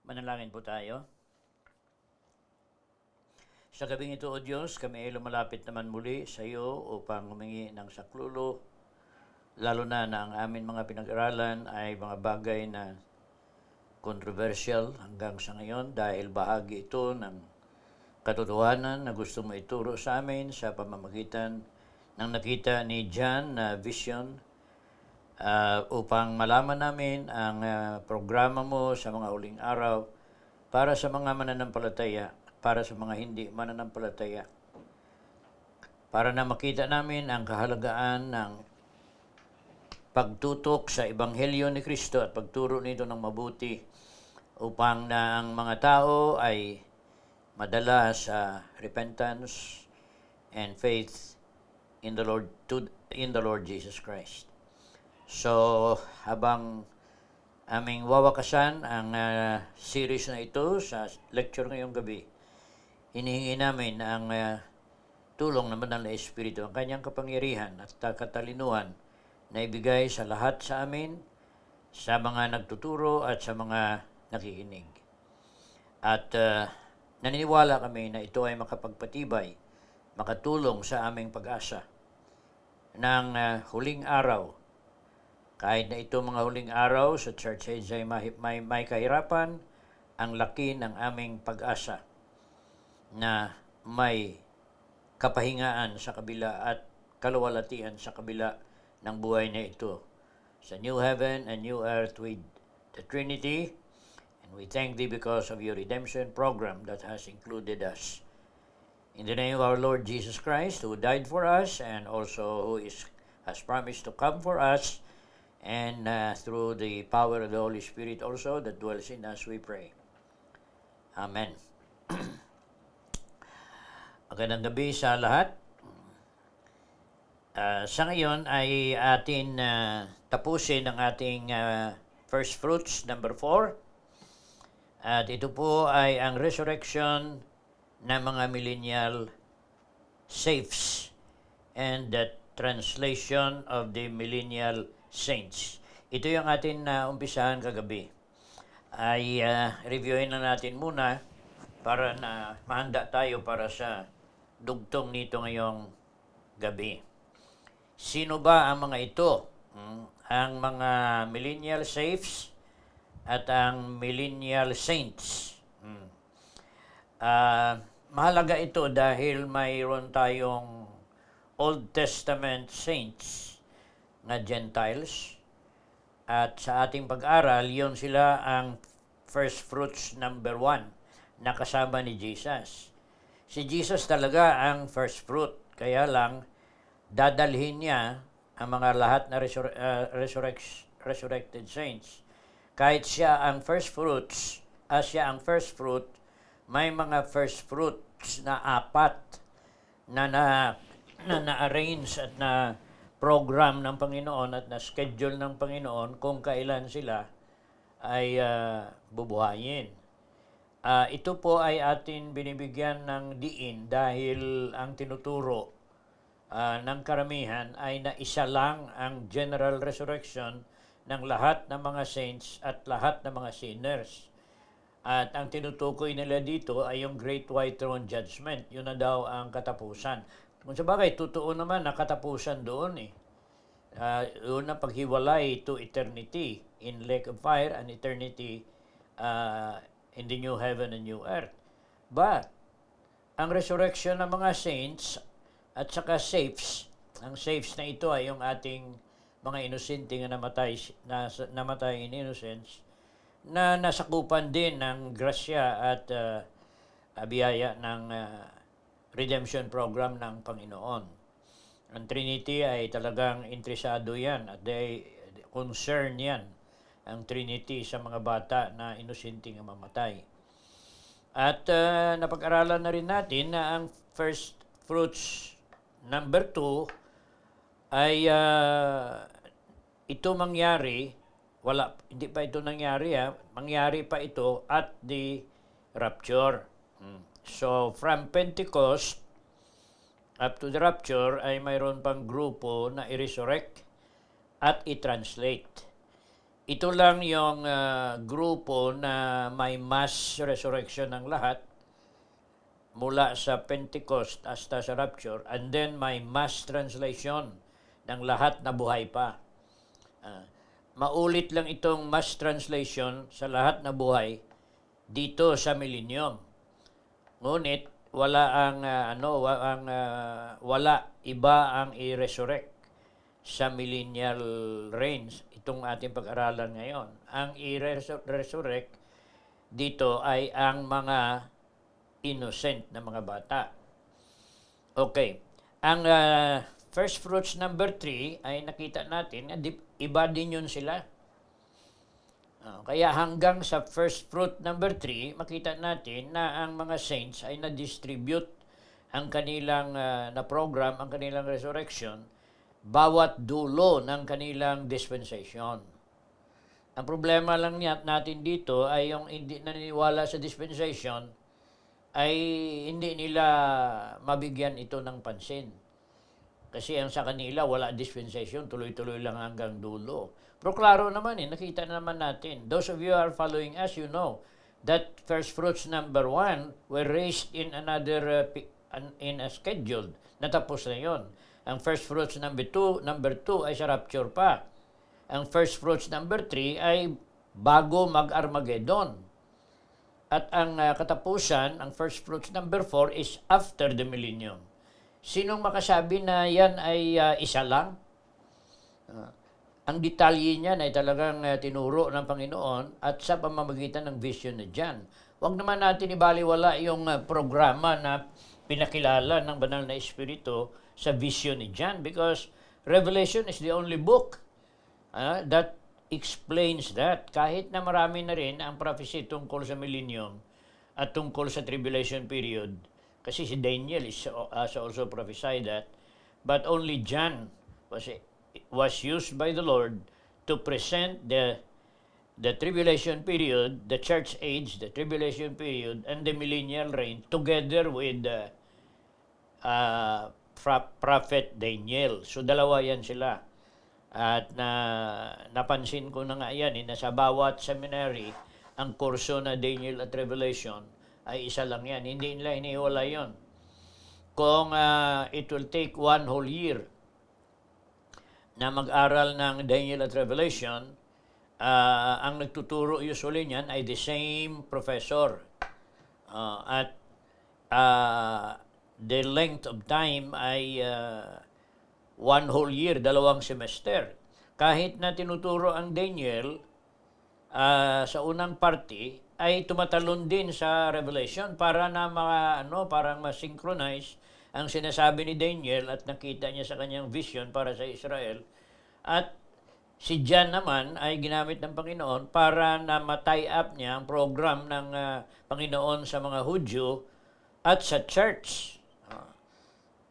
Manalangin po tayo. Sa gabing ito, O Diyos, kami ay lumalapit naman muli sa iyo upang humingi ng saklulo, lalo na ang amin mga pinag-aralan ay mga bagay na controversial hanggang sa ngayon dahil bahagi ito ng katotohanan na gusto mo ituro sa amin sa pamamagitan ng nakita ni John na vision upang malaman namin ang programa mo sa mga huling araw para sa mga mananampalataya, para sa mga hindi mananampalataya, para na makita namin ang kahalagaan ng pagtutok sa Ebanghelyo ni Kristo at pagturo nito ng mabuti upang na ang mga tao ay madala sa repentance and faith in the Lord Jesus Christ. So, habang aming wawakasan ang series na ito sa lecture ngayong gabi, hinihingi namin ang tulong ng Banal na Espiritu, ang kanyang kapangyarihan at katalinuhan na ibigay sa lahat sa amin, sa mga nagtuturo at sa mga nakikinig. At naniniwala kami na ito ay makapagpatibay, makatulong sa aming pag-asa ng huling araw. Kahit na ito mga huling araw sa church age ay may kahirapan, ang laki ng aming pag-asa na may kapahingaan sa kabila at kaluwalhatian sa kabila ng buhay na ito. Sa new heaven and new earth with the Trinity, and we thank Thee because of your redemption program that has included us. In the name of our Lord Jesus Christ, who died for us and also who has promised to come for us, and through the power of the Holy Spirit also that dwells in us, we pray. Amen. Magandang gabi sa lahat. Sa ngayon ay atin tapusin ang ating first fruits, number 4. At ito po ay ang resurrection ng mga millennial saints and the translation of the millennial saints. Ito yung atin na umpisahan kagabi. Ay reviewin na natin muna para na mahanda tayo para sa dugtong nito ngayong gabi. Sino ba ang mga ito? Ang mga millennial saints at ang millennial saints. Mahalaga ito dahil mayroon tayong Old Testament saints na Gentiles, at sa ating pag-aral, yon sila ang first fruits number 1 na kasama ni Jesus. Si Jesus talaga ang first fruit, kaya lang dadalhin niya ang mga lahat na resurrected saints. Kahit siya ang first fruits, may mga first fruits na 4 na na-arrange at na program ng Panginoon at na schedule ng Panginoon kung kailan sila ay bubuhayin. Ito po ay atin binibigyan ng diin dahil ang tinuturo ng karamihan ay na isa lang ang general resurrection ng lahat ng mga saints at lahat ng mga sinners. At ang tinutukoy nila dito ay yung Great White Throne Judgment. Yun na daw ang katapusan. Kung sabagay, totoo naman na katapusan doon eh. Yun na paghiwalay to eternity in lake of fire and eternity in the new heaven and new earth. But, ang resurrection ng mga saints at saka saints, ang saints na ito ay yung ating mga inosente na namatay in innocence, na nasakupan din ng grasya at biyaya ng redemption program ng Panginoon. Ang Trinity ay talagang interesado yan at concern yan, ang Trinity, sa mga bata na inosenteng mamatay. At napag-aralan na rin natin na ang first fruits number 2 ay ito mangyari, hindi pa ito nangyari mangyari pa ito at the rapture. So, from Pentecost up to the rapture ay mayroon pang grupo na i-resurrect at i-translate. ito lang yung grupo na may mass resurrection ng lahat mula sa Pentecost hasta sa Rapture, and then may mass translation ng lahat na buhay pa. Maulit lang itong mass translation sa lahat na buhay dito sa millennium. Ngunit wala iba ang i-resurrect sa millennial reigns, itong ating pag-aralan ngayon. Ang i-resurrect dito ay ang mga innocent na mga bata. Okay. Ang first fruits number 3 ay nakita natin, iba din yun sila. Kaya hanggang sa first fruit number 3, makita natin na ang mga saints ay na-distribute ang kanilang na-program, ang kanilang resurrection, bawat dulo ng kanilang dispensation. Ang problema lang natin dito ay yung hindi naniniwala sa dispensation ay hindi nila mabigyan ito ng pansin. Kasi ang sa kanila, wala dispensation, tuloy-tuloy lang hanggang dulo. Pero klaro naman nakita naman natin. Those of you who are following us, you know that first fruits number 1 were raised in another, in a scheduled. Natapos na yon. Ang first fruits number 2 ay sa rapture pa. Ang first fruits number 3 ay bago mag-Armageddon. At ang katapusan, ang first fruits number 4 is after the millennium. Sinong makasabi na yan ay isa lang? Ang detalye niyan ay talagang tinuro ng Panginoon at sa pamamagitan ng vision na dyan. Huwag naman natin ibaliwala yung programa na pinakilala ng Banal na Espiritu sa vision ni John, because Revelation is the only book that explains that. Kahit na marami na rin ang prophecy tungkol sa millennium at tungkol sa tribulation period, kasi si Daniel has also prophesied that, but only John was used by the Lord to present the tribulation period, the church age, the tribulation period, and the millennial reign together with Prophet Daniel. So dalawa yan sila. At napansin ko na nga yan, sa bawat seminary, ang kurso na Daniel at Revelation ay isa lang yan. Hindi nila iniwala yon. Kung it will take 1 whole year na mag-aral ng Daniel at Revelation, ang nagtuturo usually niyan ay the same professor. At the length of time ay 1 whole year, 2 semester. Kahit na tinuturo ang Daniel sa unang parte, ay tumatalon din sa Revelation para na parang ma-synchronize ang sinasabi ni Daniel at nakita niya sa kanyang vision para sa Israel. At si John naman ay ginamit ng Panginoon para na ma-tie up niya ang program ng Panginoon sa mga Hudyo at sa church.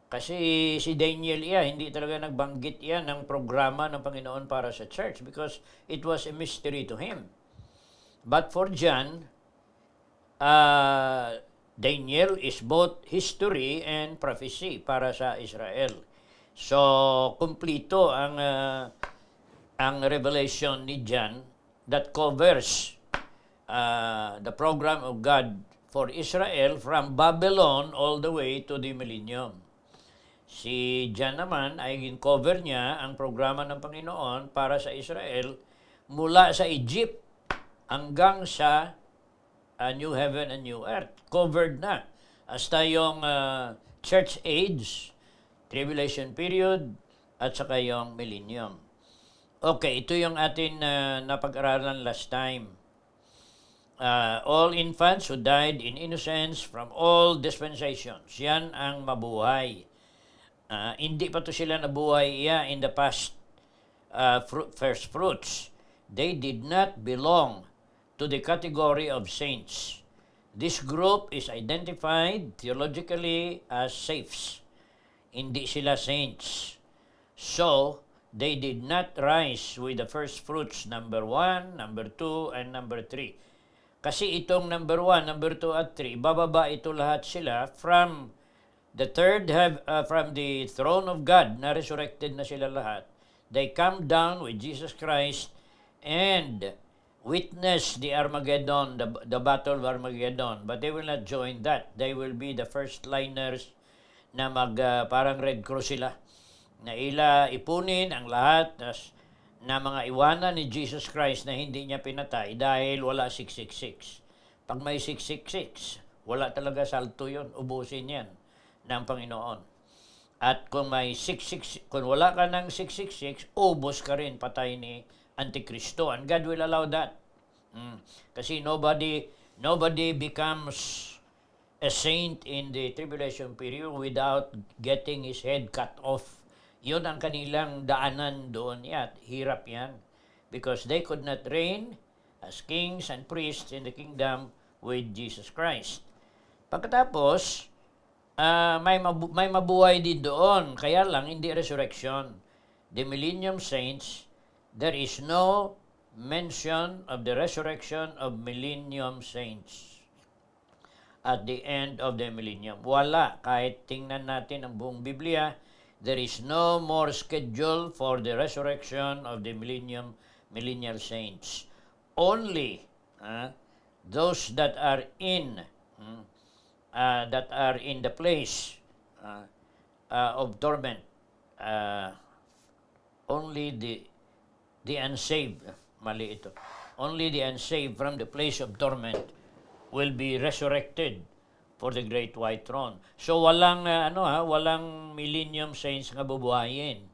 Kasi si Daniel hindi talaga nagbanggit ng programa ng Panginoon para sa church because it was a mystery to him. But for John, Daniel is both history and prophecy para sa Israel. So, kumpleto ang revelation ni John that covers the program of God for Israel from Babylon all the way to the millennium. Si John naman ay cover niya ang programa ng Panginoon para sa Israel mula sa Egypt hanggang sa New Heaven and New Earth. Covered na. Hasta yung church age, tribulation period, at saka yung millennium. Okay, ito yung atin napag-aralan last time. All infants who died in innocence from all dispensations. Yan ang mabuhay. Hindi pa to sila nabuhay in the past first fruits. They did not belong to the category of saints. This group is identified theologically as saints. Hindi sila saints. So, they did not rise with the first fruits number 1, number 2, and number 3. Kasi itong number 1, number 2, at 3, bababa ito lahat sila from the from the throne of God, na resurrected na sila lahat. They come down with Jesus Christ and witness the Armageddon, the battle of Armageddon. But they will not join that. They will be the first liners na parang Red Cross sila. Na ipunin ang lahat na mga iwanan ni Jesus Christ na hindi niya pinatay dahil wala 666. Pag may 666, wala talaga salto yun. Ubusin yan ng Panginoon. At kung may 666, kung wala ka ng 666, ubos ka rin, patay ni Antikristo. And God will allow that. Kasi nobody becomes a saint in the tribulation period without getting his head cut off. Yun ang kanilang daanan doon. Hirap yan. Because they could not reign as kings and priests in the kingdom with Jesus Christ. Pagkatapos, may mabuhay din doon. Kaya lang, hindi resurrection. The Millennium Saints, there is no mention of the resurrection of Millennium Saints at the end of the millennium. Wala. Kahit tingnan natin ang buong Biblia, there is no more schedule for the resurrection of the millennial saints. Only those that are in the place of torment, only the unsaved, mali ito, only the unsaved from the place of torment will be resurrected for the great white throne. So walang walang millennium saints nga bubuhayin.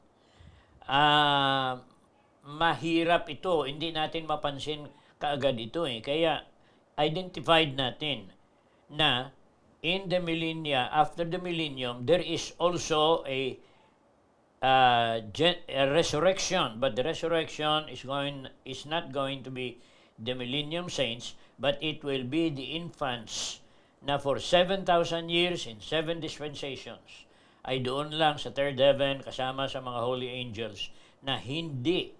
Mahirap ito, hindi natin mapansin kaagad ito Kaya identified natin na in the millennia, after the millennium, there is also a resurrection, but the resurrection is not going to be the millennium saints, but it will be the infants na for 7,000 years in 7 dispensations ay doon lang sa third heaven kasama sa mga holy angels na hindi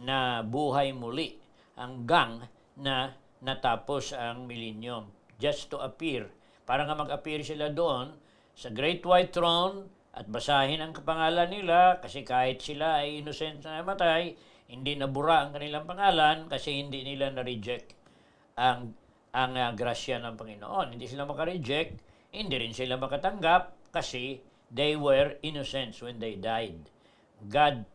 na buhay muli hanggang na natapos ang millennium, just to appear. Para nga mag-appear sila doon sa Great White Throne at basahin ang pangalan nila kasi kahit sila ay innocent na namatay, hindi nabura ang kanilang pangalan kasi hindi nila na-reject ang grasya ng Panginoon. Hindi sila maka-reject, hindi rin sila makatanggap kasi they were innocents when they died. God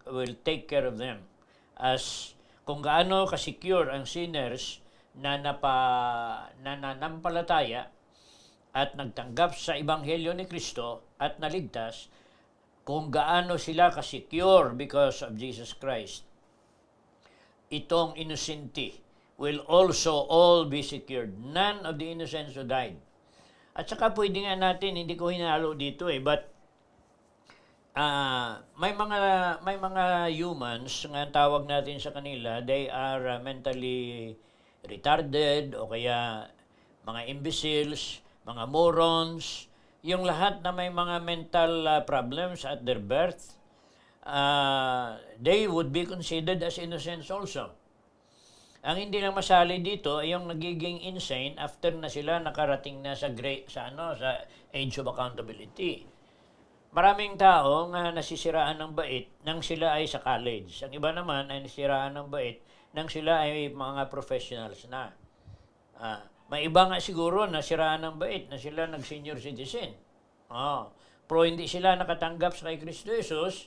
will take care of them. As kung gaano ka-secure ang sinners na nanampalataya at nagtanggap sa Ebanghelyo ni Kristo at naligtas, kung gaano sila ka-secure because of Jesus Christ, itong innocenti will also all be secured. None of the innocents who died. At saka pwede nga natin, hindi ko hinalo dito but may mga humans nga tawag natin sa kanila, they are mentally retarded o kaya mga imbeciles, mga morons, yung lahat na may mga mental problems at their birth, they would be considered as innocents also. Ang hindi lang masali dito ay yung nagiging insane after na sila nakarating na sa age of accountability. Maraming tao nga nasisiraan ng bait nang sila ay sa college. Ang iba naman ay nasisiraan ng bait nang sila ay mga professionals na. May iba nga siguro nasiraan ng bait na sila nag-senior citizen. Pero hindi sila nakatanggap sa kay Kristo Jesus.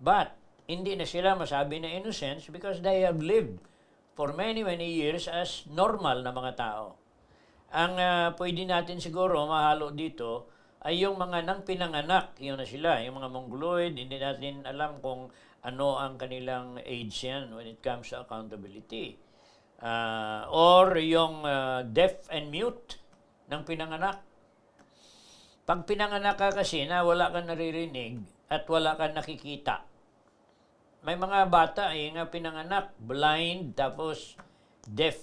But hindi na sila masabi na innocents because they have lived for many years as normal na mga tao. Ang pwede natin siguro mahalo dito ay yung mga nang pinanganak, yun na sila, yung mga mongoloid, hindi natin alam kung ano ang kanilang age yan when it comes to accountability. Or yung deaf and mute ng pinanganak. Pag pinanganak ka kasi na wala kang naririnig at wala kang nakikita, may mga bata nga pinanganak, blind, tapos deaf.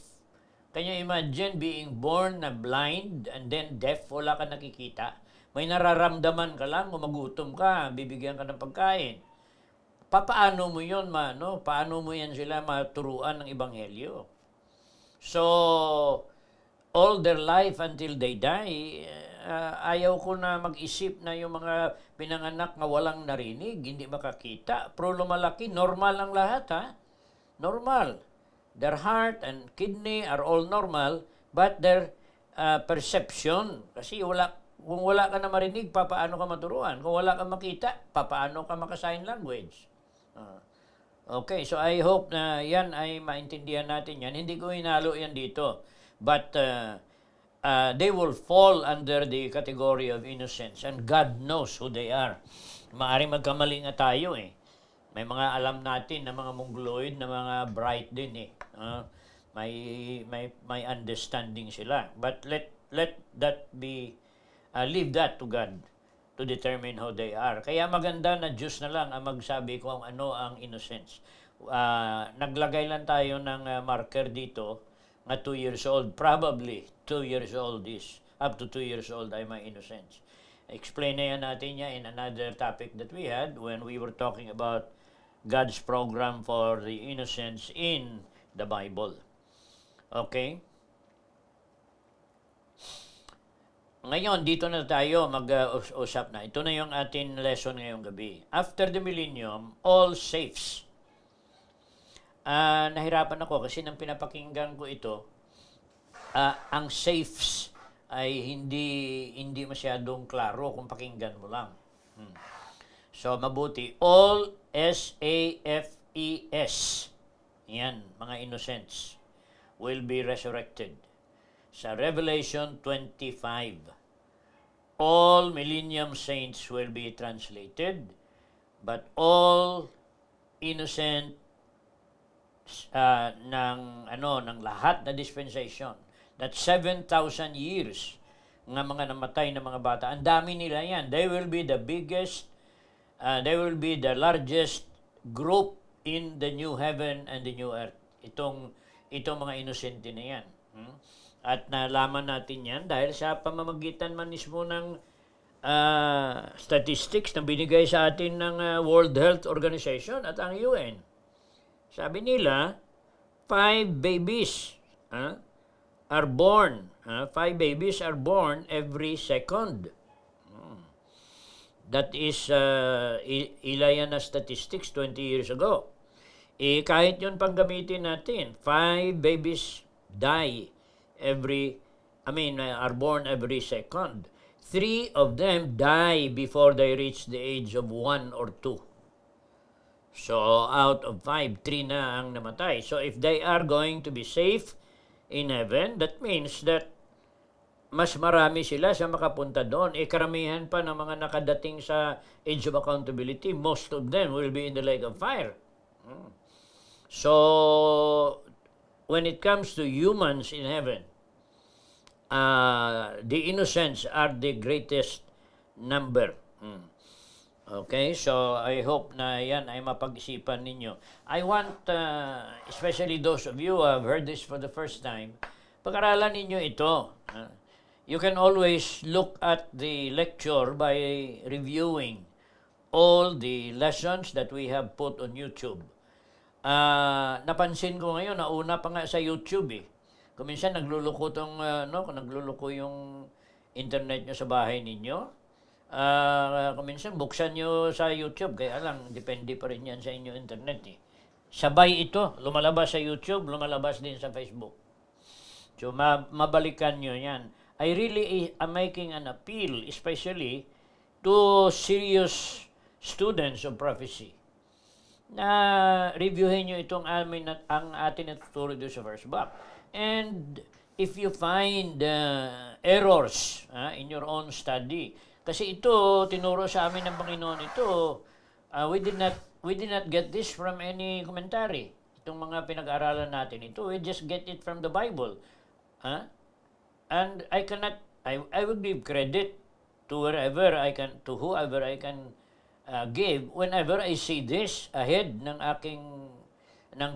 Can you imagine being born na blind and then deaf, wala kang nakikita? May nararamdaman ka lang, magutom ka, bibigyan ka ng pagkain. Paano mo yun, paano mo yan sila maturuan ng Ebanghelyo? So, all their life until they die, ayaw ko na mag-isip na yung mga pinanganak na walang narinig, hindi makakita. Pero lumalaki, normal ang lahat normal. Their heart and kidney are all normal, but their perception, kasi kung wala ka na marinig, papaano ka maturuan? Kung wala ka makita, papaano ka maka-sign language? Okay, so I hope na yan ay maintindihan natin yan. Hindi ko hinalo yan dito. But they will fall under the category of innocence, and God knows who they are. Maaring magkamali nga tayo eh. May mga alam natin na mga mongoloid, na mga bright din eh. May understanding sila. But let that be, leave that to God to determine how they are. Kaya maganda na Diyos na lang ang magsabi kung ano ang innocence. Naglagay lang tayo ng marker dito na 2 years old. Probably 2 years old is, up to 2 years old ay may innocence. Explain na yan natin in another topic that we had when we were talking about God's program for the innocents in the Bible. Okay? Ngayon, dito na tayo mag-usap na. Ito na yung ating lesson ngayong gabi. After the millennium, all safes. Nahirapan ako kasi nang pinapakinggan ko ito, ang safes ay hindi masyadong klaro kung pakinggan mo lang. So, mabuti. All S-A-F-E-S. Yan, mga innocents will be resurrected. Sa Revelation 25, all millennium saints will be translated, but all innocent ng lahat na dispensation, that 7,000 years ng mga namatay na mga bata, ang dami nila yan. They will be the biggest, they will be the largest group in the new heaven and the new earth. Itong mga inosente na yan. At nalaman natin yan dahil sa pamamagitan man mismo ng statistics na binigay sa atin ng World Health Organization at ang UN. Sabi nila, 5 babies are born. 5 babies are born every second. That is Ilayan na statistics 20 years ago. Kahit yun pang gamitin natin, 5 babies are born every second. 3 of them die before they reach the age of 1 or 2. So, out of 5, 3 na ang namatay. So, if they are going to be safe in heaven, that means that mas marami sila sa makapunta doon. Karamihan pa ng mga nakadating sa age of accountability, most of them will be in the lake of fire. So, when it comes to humans in heaven, the innocents are the greatest number. Okay, so I hope na yan ay mapag-isipan ninyo. I want, especially those of you who have heard this for the first time, pag-aralan ninyo ito. You can always look at the lecture by reviewing all the lessons that we have put on YouTube. Napansin ko ngayon, nauna pa nga sa YouTube eh. Kung minsan nagluluko nagluluko yung internet nyo sa bahay ninyo. Kung minsan buksan nyo sa YouTube, kaya lang, depende pa rin yan sa inyo internet eh. Sabay ito, lumalabas sa YouTube, lumalabas din sa Facebook. So, mabalikan nyo yan. I really am making an appeal, especially to serious students of prophecy, na reviewin nyo itong ang atin natuturo doon sa first book. And if you find errors in your own study, kasi ito, tinuro sa amin ng Panginoon ito, we did not get this from any commentary. Itong mga pinag-aralan natin ito, we just get it from the Bible. And I will give credit to whoever I can give whenever I see this ahead ng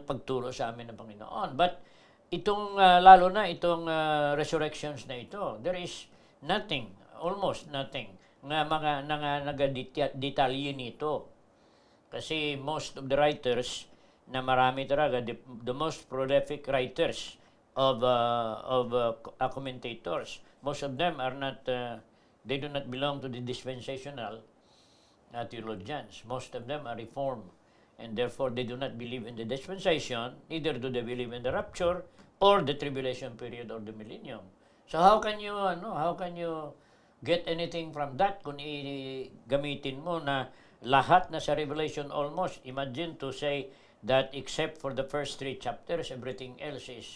pagturo sa amin ng Panginoon. But itong lalo na itong resurrections na ito, there is nothing, almost nothing nga mga nagadetalye nito. Kasi most of the writers na marami talaga, the most prolific writers of commentators, most of them are not, they do not belong to the dispensational theologians. Most of them are Reformed and therefore they do not believe in the dispensation, neither do they believe in the rapture or the tribulation period or the millennium. So how can you get anything from that kung gamitin mo na lahat na sa Revelation almost, imagine to say that except for the first 3 chapters, everything else is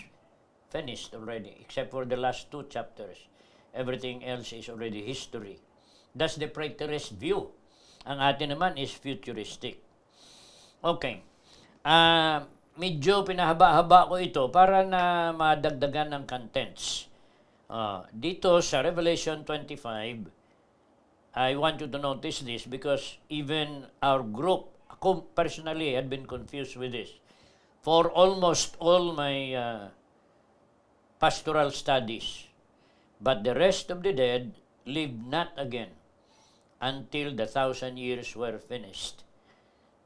finished already, except for the last 2 chapters. Everything else is already history. That's the preterist view. Ang atin naman is futuristic. Okay. Medyo pinahaba-haba ko ito para na madagdagan ng contents. Dito sa Revelation 25, I want you to notice this because even our group, ako personally had been confused with this. For almost all my pastoral studies, but the rest of the dead lived not again until the 1,000 years were finished.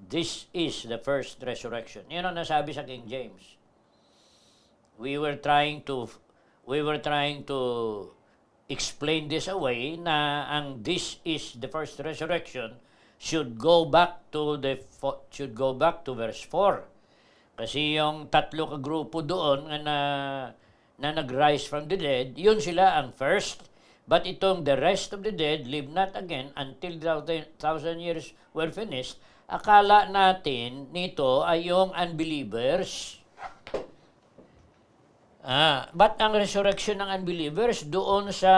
This is the first resurrection. Yan ang nasabi sa King James. We were trying to explain this away na ang this is the first resurrection should go back to verse 4. Kasi yung tatlo ka grupo doon na nag-rise from the dead, yun sila ang first. But itong the rest of the dead live not again until the 1,000 years were finished. Akala natin nito ay yung unbelievers. But ang resurrection ng unbelievers doon sa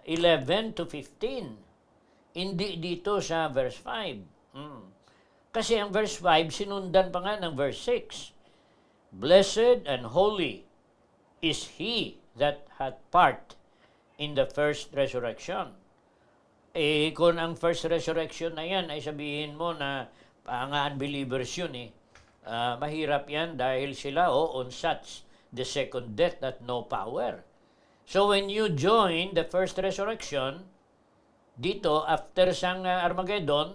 11 to 15. Hindi dito sa verse 5. Kasi ang verse 5 sinundan pa nga ng verse 6. Blessed and holy is he that hath part in the first resurrection. Kung ang first resurrection na yan ay sabihin mo na mga unbelievers yun mahirap yan dahil sila on such the second death that no power. So when you join the first resurrection, dito after sang Armageddon,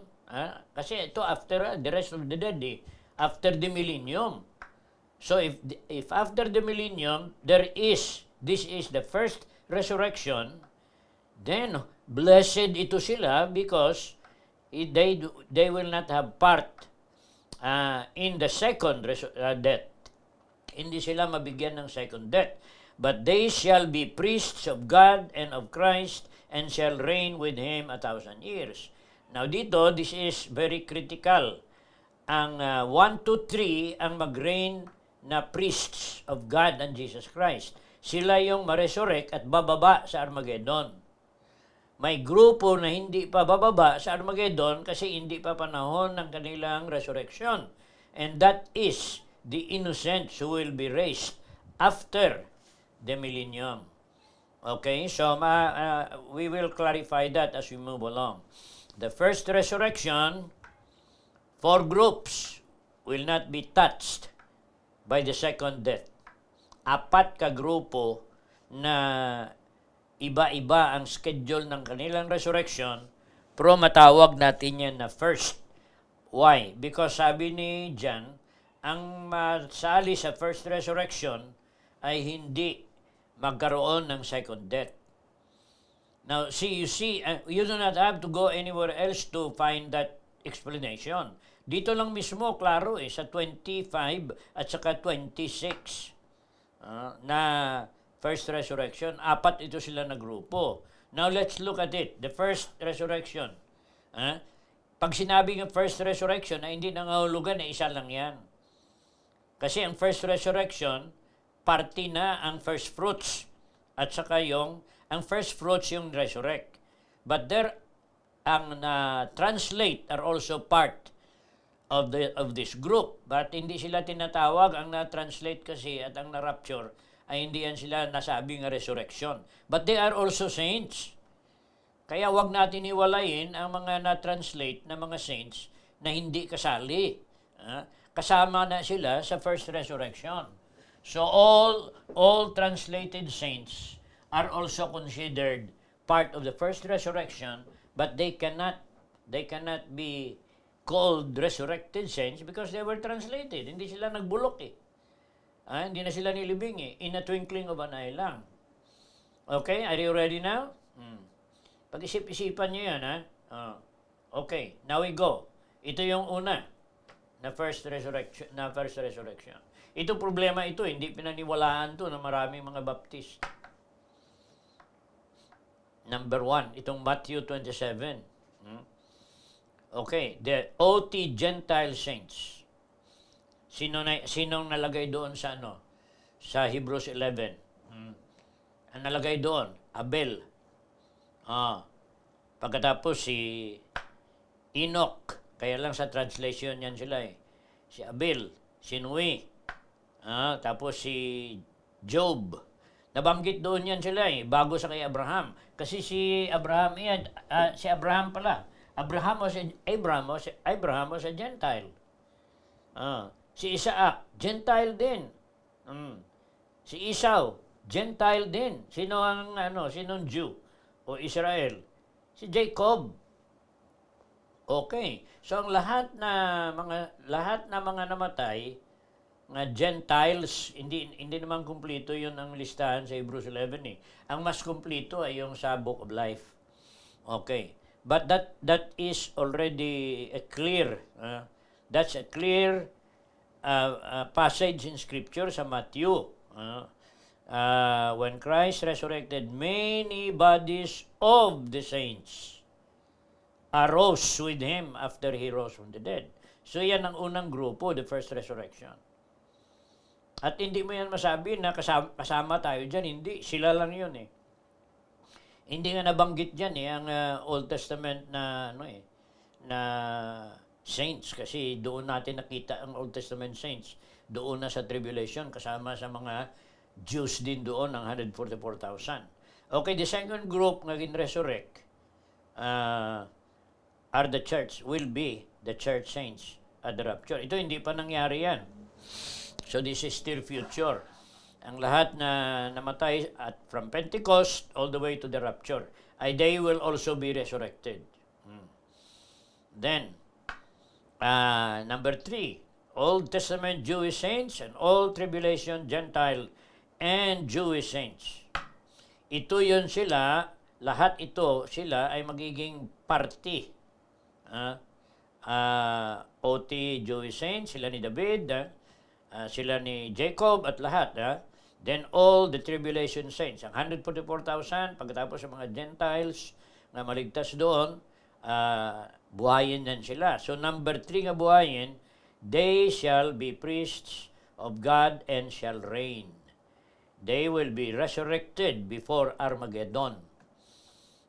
kasi ito after the rest of the dead, after the millennium. So if after the millennium this is the first resurrection, then blessed ito sila because they will not have part in the second death. Hindi sila mabigyan ng second death. But they shall be priests of God and of Christ and shall reign with Him 1,000 years. Now dito, this is very critical. Ang 1, 2, 3 ang mag-reign na priests of God and Jesus Christ. Sila yung ma-resurrect at bababa sa Armageddon. May grupo na hindi pa bababa sa Armageddon kasi hindi pa panahon ng kanilang resurrection. And that is the innocents who will be raised after the millennium. Okay, so we will clarify that as we move along. The first resurrection, 4 groups will not be touched by the second death. 4 ka grupo na iba-iba ang schedule ng kanilang resurrection, pero matawag natin yan na first. Why? Because sabi ni John, ang masali sa first resurrection ay hindi magkaroon ng second death. Now, you do not have to go anywhere else to find that explanation. Dito lang mismo, klaro sa 25 at saka 26 na first resurrection. 4 ito sila na grupo. Now, let's look at it. The first resurrection. Pag sinabi ng first resurrection, na hindi nangahulugan na isa lang yan. Kasi ang first resurrection, party na ang first fruits. At saka ang first fruits yung resurrect. But ang translate are also part of this group. But hindi sila tinatawag, ang na-translate kasi at ang na-rapture ay hindi yan sila nasabing resurrection. But they are also saints. Kaya wag natin iwalayin ang mga na-translate na mga saints na hindi kasali. Kasama na sila sa first resurrection. So all translated saints are also considered part of the first resurrection, but they cannot be called resurrected saints because they were translated. Hindi sila nagbulok hindi na sila nilibing in a twinkling of an eye lang. Okay, are you ready now? Pag-isip-isipan niyo yan, Okay, now we go. Ito yung una. first resurrection. Ito problema ito, hindi pinaniwalaan to ng maraming mga Baptist. Number 1, itong Matthew 27. Okay, the OT Gentile saints. Sinong nalagay doon sa sa Hebrews 11? Ang nalagay doon, Abel. Pagkatapos si Enoch, kaya lang sa translation yan sila Si Abel, si Noe, tapos si Job. Nabanggit doon yan sila bago sa kay Abraham. Kasi si Abraham pala. Abraham was a Gentile. Si Isaac, Gentile din. Si Esau, Gentile din. Sinong Jew o Israel? Si Jacob. Okay. So ang lahat na mga namatay na Gentiles, hindi naman kumpleto 'yun ang listahan sa Hebrews 11 Ang mas kumpleto ay yung sa Book of Life. Okay. But that is already a clear that's a clear passage in scripture sa Matthew. When Christ resurrected, many bodies of the saints arose with him after he rose from the dead. So yan ang unang grupo, the first resurrection. At hindi mo yan masabi na kasama tayo dyan. Hindi, sila lang yun Hindi nga nabanggit dyan ang Old Testament na na saints, kasi doon natin nakita ang Old Testament saints. Doon na sa tribulation, kasama sa mga Jews din doon, ng 144,000. Okay, the second group na resurrect will be the church saints at the rapture. Ito hindi pa nangyari yan. So this is still future. Ang lahat na namatay from Pentecost all the way to the rapture, they will also be resurrected. Then, number 3, Old Testament Jewish saints and all tribulation Gentile and Jewish saints. Ito yun sila, lahat ito sila ay magiging party. OT Jewish saints, sila ni David, sila ni Jacob at lahat. Then all the tribulation saints, ang 144,000, pagkatapos sa mga Gentiles na maligtas doon, buhayin yan sila. So number 3 nga buhayin, they shall be priests of God and shall reign. They will be resurrected before Armageddon.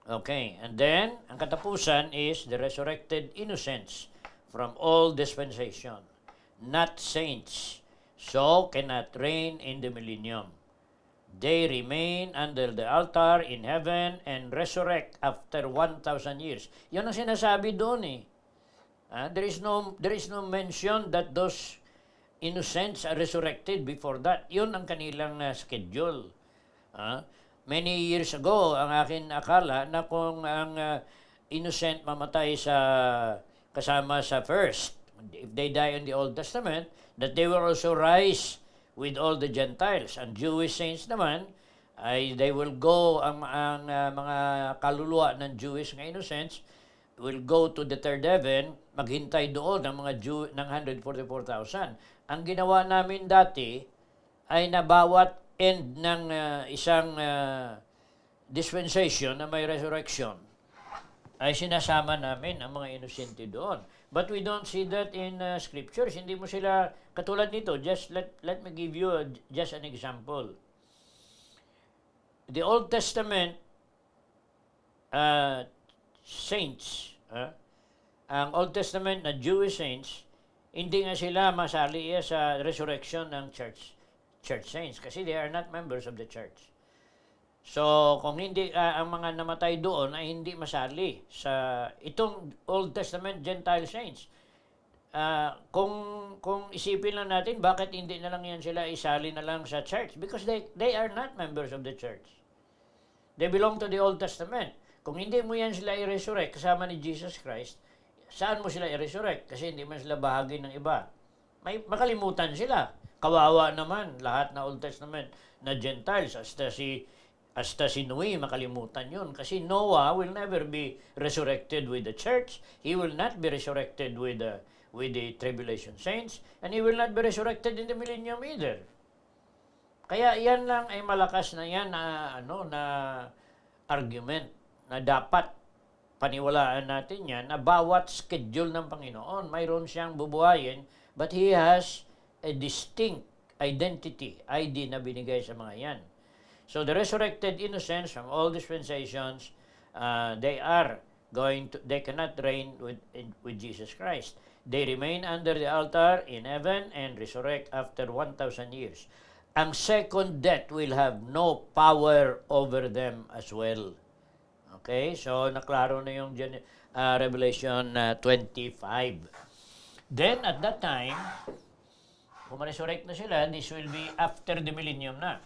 Okay, and then, ang katapusan is the resurrected innocents from all dispensation, not saints, so cannot reign in the millennium. They remain under the altar in heaven and resurrect after 1,000 years. Yun ang sinasabi doon There is no mention that those innocents are resurrected before that. Yun ang kanilang schedule. Many years ago, ang akin akala na kung ang innocent mamatay kasama sa first, if they die in the Old Testament, that they will also rise with all the Gentiles. And Jewish saints naman, they will go, ang mga kaluluwa ng Jewish nga innocents, will go to the third heaven, maghintay doon ng mga Jew ng 144,000. Ang ginawa namin dati ay na bawat end ng isang dispensation na may resurrection, ay sinasama namin ang mga inosente doon. But we don't see that in scriptures. Hindi mo sila katulad nito. Just let me give you just an example. The Old Testament saints, ang Old Testament na Jewish saints, hindi nga sila masali sa resurrection ng church saints kasi they are not members of the church. So, kung hindi ang mga namatay doon ay hindi masali sa itong Old Testament Gentile saints. Kung isipin lang natin, bakit hindi na lang yan sila isali na lang sa church? Because they are not members of the church. They belong to the Old Testament. Kung hindi mo yan sila i-resurrect kasama ni Jesus Christ, saan mo sila i-resurrect? Kasi hindi man sila bahagi ng iba. May makalimutan sila. Kawawa naman lahat na Old Testament na Gentiles. Hasta si Noe, makalimutan yun. Kasi Noah will never be resurrected with the church. He will not be resurrected with with the tribulation saints, and he will not be resurrected in the millennium either. Kaya yan lang ay malakas na yan na argument na dapat paniwalaan natin yan na bawat schedule ng Panginoon, mayroon siyang bubuhayin, but he has a distinct identity, ID na binigay sa mga yan. So the resurrected innocents from all dispensations, they cannot reign with Jesus Christ. They remain under the altar in heaven and resurrect after 1,000 years. Ang second death will have no power over them as well. Okay? So, naklaro na yung Revelation 25. Then, at that time, kung ma-resurrect na sila, this will be after the millennium na.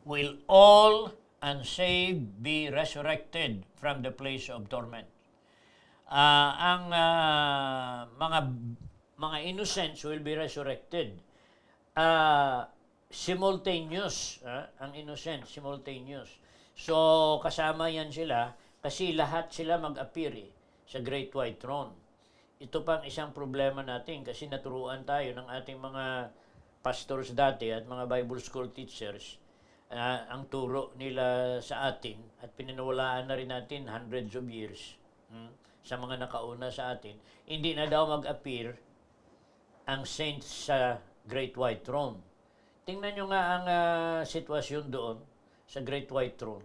Will all unsaved be resurrected from the place of torment? Ang mga innocents will be resurrected. Simultaneous, ang innocent, simultaneous. So, kasama yan sila kasi lahat sila mag-appear sa Great White Throne. Ito pang isang problema natin kasi naturuan tayo ng ating mga pastors dati at mga Bible school teachers. Ang turo nila sa atin at pinanawalaan na rin natin hundreds of years sa mga nakauna sa atin, hindi na daw mag-appear ang saints sa Great White Throne. Tingnan nyo nga ang sitwasyon doon sa Great White Throne.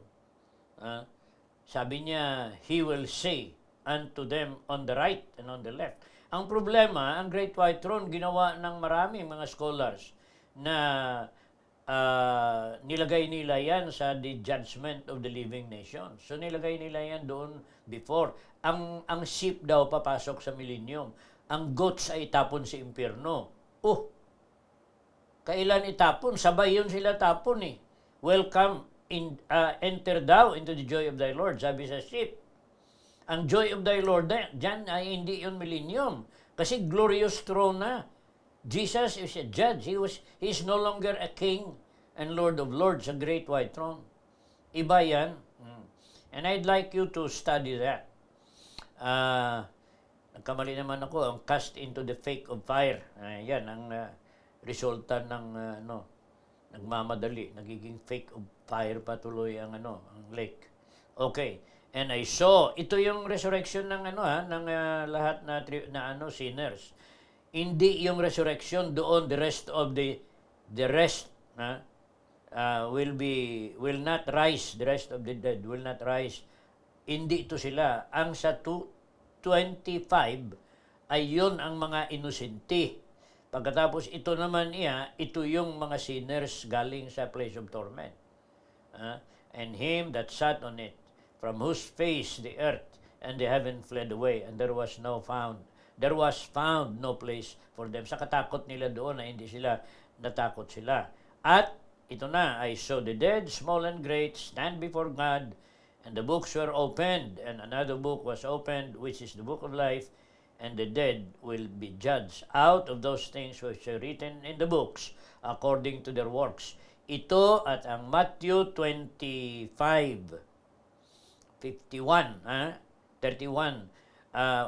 Sabi niya, He will say unto them on the right and on the left. Ang problema, ang Great White Throne ginawa ng maraming mga scholars na nilagay nila yan sa the judgment of the living nation. So nilagay nila yan doon before. Ang sheep daw papasok sa millennium. Ang goats ay itapon sa impyerno. Kailan itapon? Sabay yun sila tapon eh. Welcome, enter thou into the joy of thy Lord, sabi sa sheep. Ang joy of thy Lord, dyan ay hindi yun millennium. Kasi glorious throne na. Jesus is a judge. He is no longer a king and Lord of Lords, a great white throne. Iba yan. And I'd like you to study that. Nagkamali naman ako, ang cast into the fake of fire. Yan, ang resulta ng nagmamadali. Nagiging fake of fire patuloy ang ang lake. Okay. And I saw, ito yung resurrection ng ng lahat na sinners. Hindi yung resurrection doon, the rest will not rise, the rest of the dead will not rise. Hindi ito sila. Ang sa 25 ay yun ang mga inosente. Pagkatapos ito naman ito yung mga sinners galing sa place of torment. And him that sat on it, from whose face the earth and the heaven fled away, and there was found no place for them. Sa katakot nila doon na hindi sila natakot sila. At ito na, I saw the dead, small and great, stand before God, and the books were opened, and another book was opened, which is the book of life, and the dead will be judged out of those things which are written in the books according to their works. Ito at ang Matthew 25:51, 31.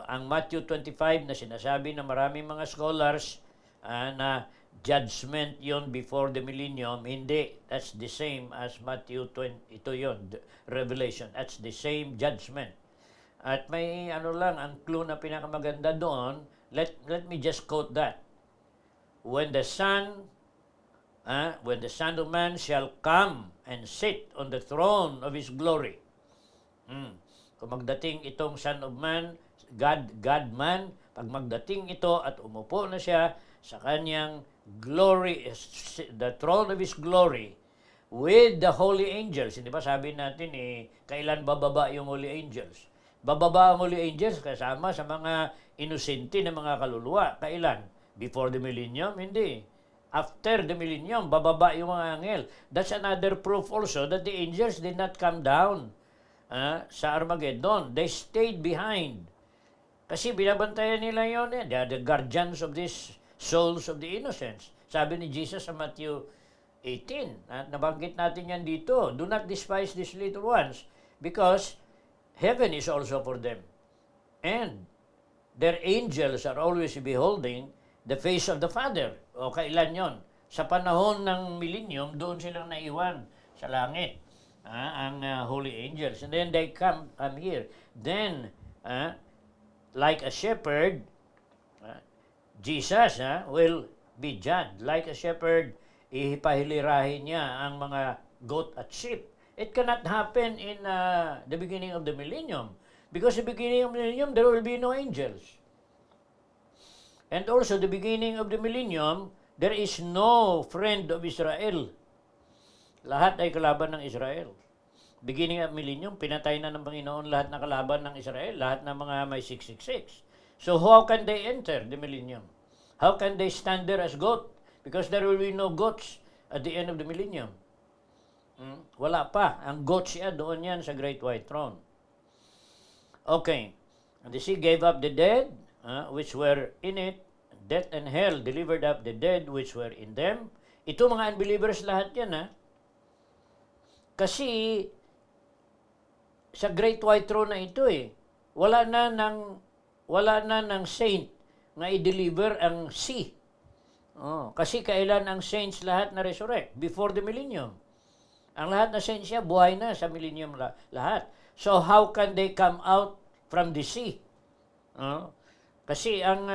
Ang Matthew 25 na sinasabi ng maraming mga scholars na judgment yon before the millennium, hindi. That's the same as Matthew 20. Ito yon, Revelation. That's the same judgment. At may ang clue na pinakamaganda doon, let me just quote that. When the Son of Man shall come and sit on the throne of His glory. Kung magdating itong Son of Man, God-man, pag magdating ito at umupo na siya sa kanyang glory, the throne of His glory, with the holy angels. Hindi ba sabi natin kailan bababa yung holy angels? Bababa ang holy angels kasama sa mga inosente na mga kaluluwa. Kailan? Before the millennium? Hindi. After the millennium, bababa yung mga anghel. That's another proof also that the angels did not come down sa Armageddon. They stayed behind. Kasi binabantayan nila yun. They are the guardians of these souls of the innocents. Sabi ni Jesus sa Matthew 18, at nabanggit natin yan dito, do not despise these little ones because heaven is also for them. And their angels are always beholding the face of the Father. O kailan yon? Sa panahon ng millennium, doon silang naiwan sa langit, ang holy angels. And then they come here. Then, like a shepherd, Jesus will be judged. Like a shepherd, ihipahilirahin niya ang mga goat at sheep. It cannot happen in the beginning of the millennium. Because the beginning of the millennium, there will be no angels. And also, the beginning of the millennium, there is no friend of Israel. Lahat ay kalaban ng Israel. Beginning of millennium, pinatay na ng Panginoon lahat ng kalaban ng Israel, lahat ng mga may 666. So how can they enter the millennium? How can they stand there as goat? Because there will be no goats at the end of the millennium. Wala pa. Ang goats siya, doon yan sa Great White Throne. Okay. And the sea gave up the dead, which were in it. Death and hell delivered up the dead which were in them. Ito mga unbelievers lahat yan, Kasi sa Great White Throne na ito wala na ng saint na i-deliver ang sea. Kasi kailan ang saints lahat na resurrect? Before the millennium. Ang lahat na saints siya, buhay na sa millennium lahat. So how can they come out from the sea? Kasi ang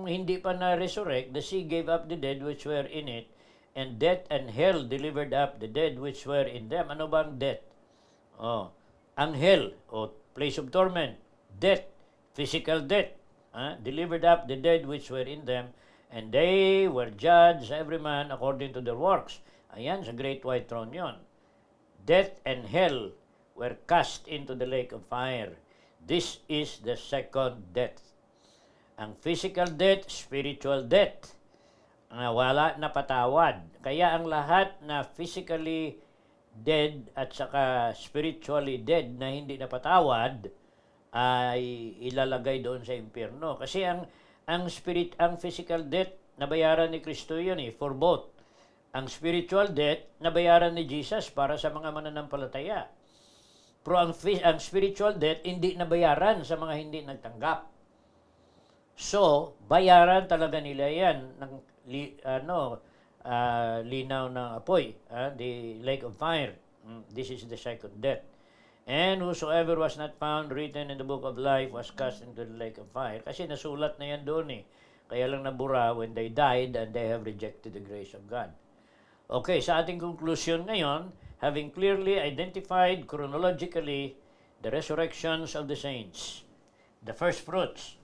hindi pa na-resurrect, the sea gave up the dead which were in it, and death and hell delivered up the dead which were in them. Ano bang death? Ang hell, place of torment, death, physical death, delivered up the dead which were in them, and they were judged, every man according to their works. Ayan, sa Great White Throne yon. Death and hell were cast into the lake of fire. This is the second death. Ang physical death, spiritual death, wala na patawad. Kaya ang lahat na physically dead at saka spiritually dead na hindi napatawad ay ilalagay doon sa impyerno. Kasi ang physical death nabayaran ni Kristo yun for both. Ang spiritual death nabayaran ni Jesus para sa mga mananampalataya. Pero ang spiritual death hindi nabayaran sa mga hindi nagtanggap. So, bayaran talaga nila yan ng linaw ng apoy, the lake of fire. This is the second death. And whosoever was not found written in the book of life was cast into the lake of fire. Kasi nasulat na yan doon Kaya lang nabura when they died and they have rejected the grace of God. Okay, sa ating conclusion ngayon, having clearly identified chronologically the resurrections of the saints, the first fruits,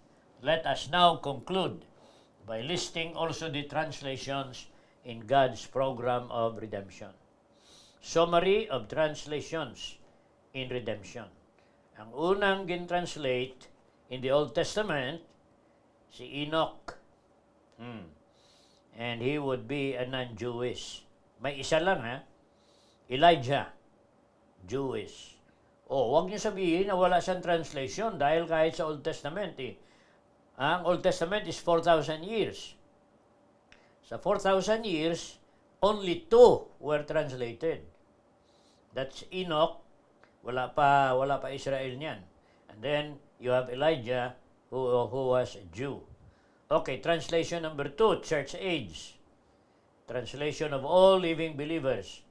let us now conclude by listing also the translations in God's program of redemption. Summary of translations in redemption. Ang unang gin-translate in the Old Testament, si Enoch. And he would be a non-Jewish. May isa lang Elijah, Jewish. Huwag niyo sabihin na wala siyang translation dahil kahit sa Old Testament ang Old Testament is 4,000 years. Sa 4,000 years, only 2 were translated. That's Enoch, wala pa Israel niyan. And then you have Elijah who was a Jew. Okay, translation number 2, church age. Translation of all living believers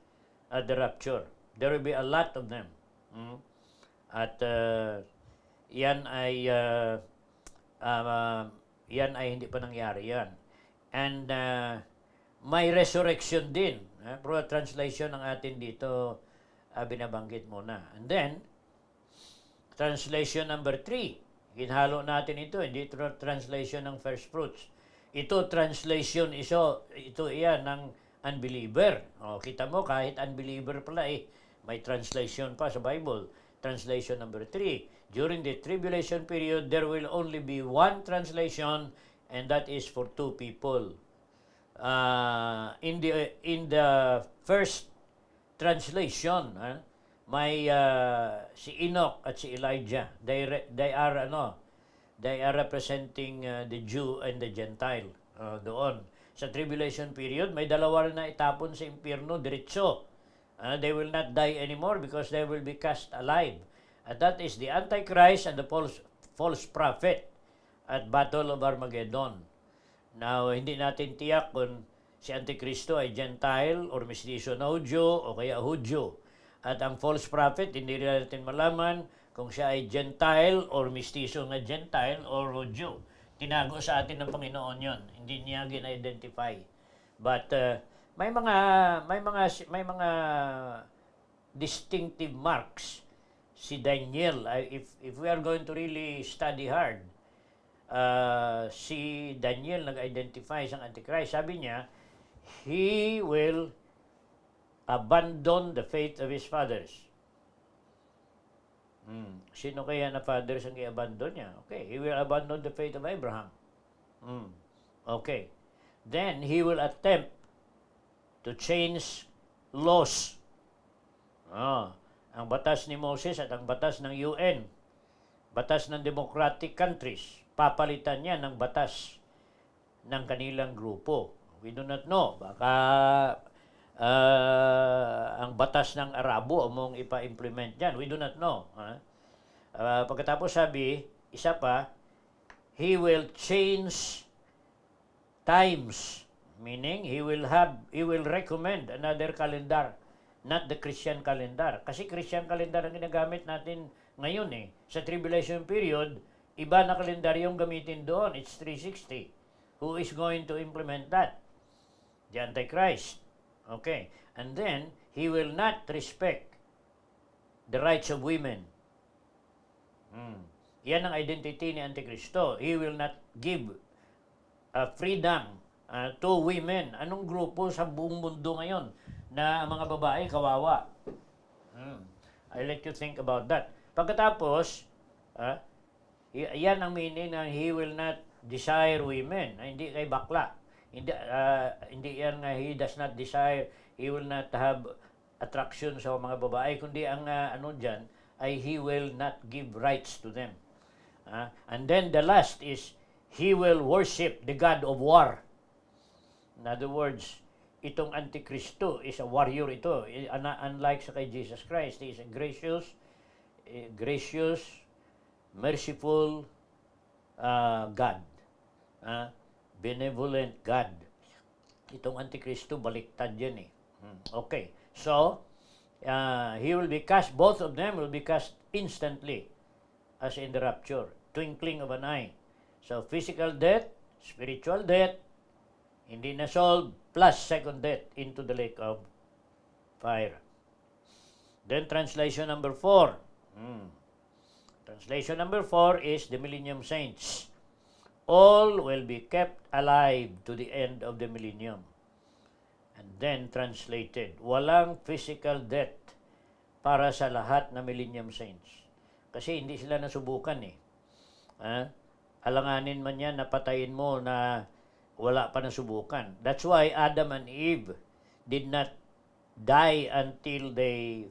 at the rapture. There will be a lot of them. At yan ay hindi pa nangyari yan. And may resurrection din. Pero translation ng atin dito binabanggit muna. And then, translation number 3. Ginhalo natin ito. Hindi ito translation ng first fruits. Ito translation ito iyan ng unbeliever. Kita mo kahit unbeliever pala may translation pa sa Bible. Translation number 3. During the tribulation period, there will only be one translation, and that is for 2 people. In the first translation, may si Enoch at si Elijah. They are representing the Jew and the Gentile doon. Sa tribulation period, may dalawa rin na itapon sa impyerno diretso. They will not die anymore because they will be cast alive. And that is the Antichrist and the false prophet. at Battle of Armageddon. Now, hindi natin tiyak kung si Antikristo ay Gentile or mestizo na Hudyo o kaya Hudyo. At ang false prophet, hindi rin natin malaman kung siya ay Gentile or mestizo na Gentile or Hudyo. Tinago sa atin ng Panginoon yon. Hindi niya gina-identify. But may mga distinctive marks si Daniel. If we are going to really study hard, si Daniel nag-identify sa Antichrist. Sabi niya, he will abandon the faith of his fathers. Sino kaya na fathers ang i-abandon niya? Okay, he will abandon the faith of Abraham. Okay. Then, he will attempt to change laws. Ang batas ni Moses at ang batas ng UN, batas ng democratic countries, papalitan niya ng batas ng kanilang grupo. We do not know. Baka ang batas ng Arabo mong ipa-implement yan. We do not know. Pagkatapos sabi, isa pa, he will change times. Meaning, he will recommend another calendar, not the Christian calendar. Kasi Christian calendar ang ginagamit natin ngayon Sa tribulation period, iba na kalendaryong gamitin doon. It's 360. Who is going to implement that? The Antichrist. Okay. And then, he will not respect the rights of women. Yan ang identity ni Antikristo. He will not give freedom to women. Anong grupo sa buong mundo ngayon na mga babae kawawa? I let you think about that. Pagkatapos, yan ang meaning ng he will not desire women. Hindi kay bakla. Hindi yan he does not desire, he will not have attraction sa mga babae, kundi ang dyan ay he will not give rights to them. And then the last is he will worship the God of war. In other words, itong Antikristo is a warrior ito. Unlike sa kay Jesus Christ, he is a gracious, merciful God. Benevolent God. Itong Antikristo, baliktad yan Okay. So, he will be cast, both of them will be cast instantly as in the rapture. Twinkling of an eye. So, physical death, spiritual death, hindi na solved, plus second death into the lake of fire. Then, translation number 4. Translation number 4 is the Millennium Saints. All will be kept alive to the end of the millennium. And then translated, walang physical death para sa lahat na Millennium Saints. Kasi hindi sila nasubukan Alanganin man yan, napatayin mo na wala pa nasubukan. That's why Adam and Eve did not die until they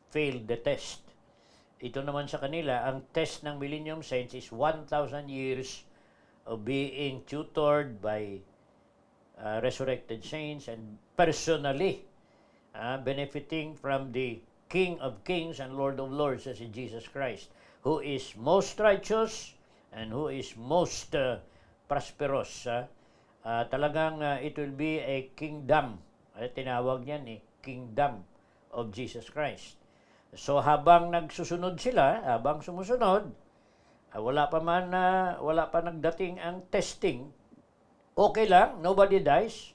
failed the test. Ito naman sa kanila, ang test ng Millennium Saints is 1,000 years of being tutored by resurrected saints and personally benefiting from the King of Kings and Lord of Lords as Jesus Christ, who is most righteous and who is most prosperous. Talagang it will be a kingdom. Tinawag niyan Kingdom of Jesus Christ. So habang nagsusunod sila, habang sumusunod, wala pa nagdating ang testing. Okay lang, nobody dies.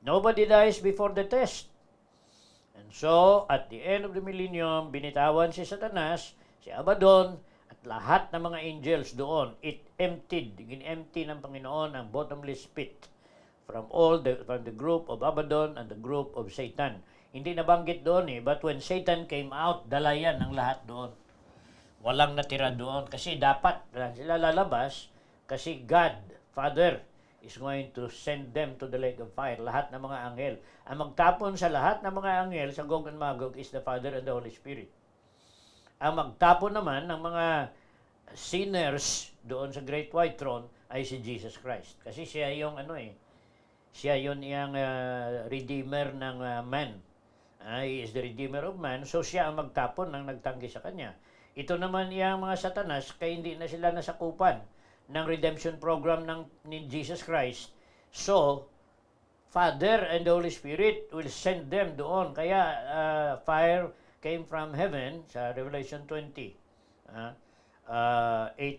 Nobody dies before the test. And so, at the end of the millennium, binitawan si Satanas, si Abaddon, at lahat ng mga angels doon. It emptied, gin-empty ng Panginoon ang bottomless pit from the group of Abaddon and the group of Satan. Hindi nabanggit doon but when Satan came out, dala yan ang lahat doon. Walang natira doon kasi dapat sila lalabas kasi God, Father, is going to send them to the lake of fire. Lahat ng mga anghel. Ang magtapon sa lahat ng mga anghel sa Gog and Magog is the Father and the Holy Spirit. Ang magtapon naman ng mga sinners doon sa Great White Throne ay si Jesus Christ. Kasi siya yung siya yun yung redeemer ng man. He is the redeemer of man. So siya ang magtapon ng nagtanggi sa kanya. Ito naman yung mga Satanas, kaya hindi na sila nasakupan ng redemption program ni Jesus Christ. So, Father and the Holy Spirit will send them doon. Kaya fire came from heaven sa Revelation 20. 8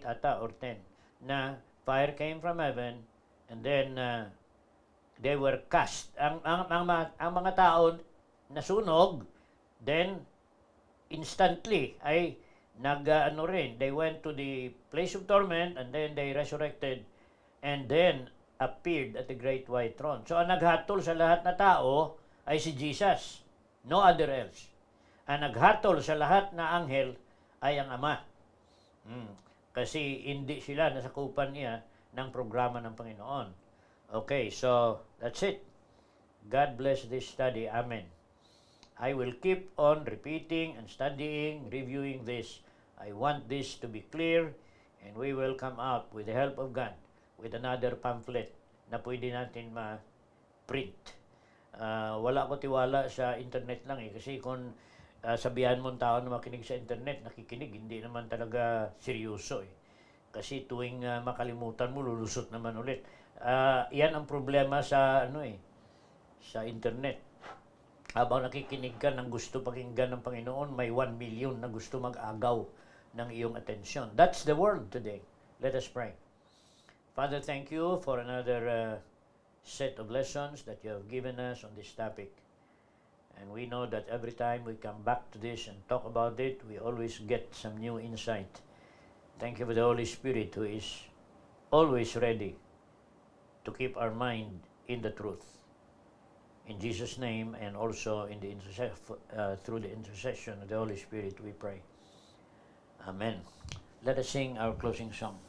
ata or 10. Na fire came from heaven and then they were cast. Ang mga tao nasunog, then instantly ay they went to the place of torment and then they resurrected and then appeared at the great white throne. So ang naghatol sa lahat na tao ay si Jesus, no other else. Ang naghatol sa lahat na anghel ay ang Ama. Kasi hindi sila nasakupan niya ng programa ng Panginoon. Okay, so that's it. God bless this study. Amen. I will keep on repeating and studying, reviewing this. I want this to be clear and we will come out with the help of God with another pamphlet na pwede natin ma-print. Wala ko tiwala sa internet lang kasi kung sabihan mo ang tao na makinig sa internet, nakikinig, hindi naman talaga seryoso Kasi tuwing makalimutan mo, lulusot naman ulit. Yan ang problema sa sa internet. Habang nakikinig ka ng gusto pakinggan ng Panginoon, may 1 million na gusto mag-agaw ng iyong atensyon. That's the world today. Let us pray. Father, thank you for another set of lessons that you have given us on this topic. And we know that every time we come back to this and talk about it, we always get some new insight. Thank you for the Holy Spirit who is always ready to keep our mind in the truth. In Jesus' name and also in the through the intercession of the Holy Spirit we pray. Amen. Let us sing our closing song.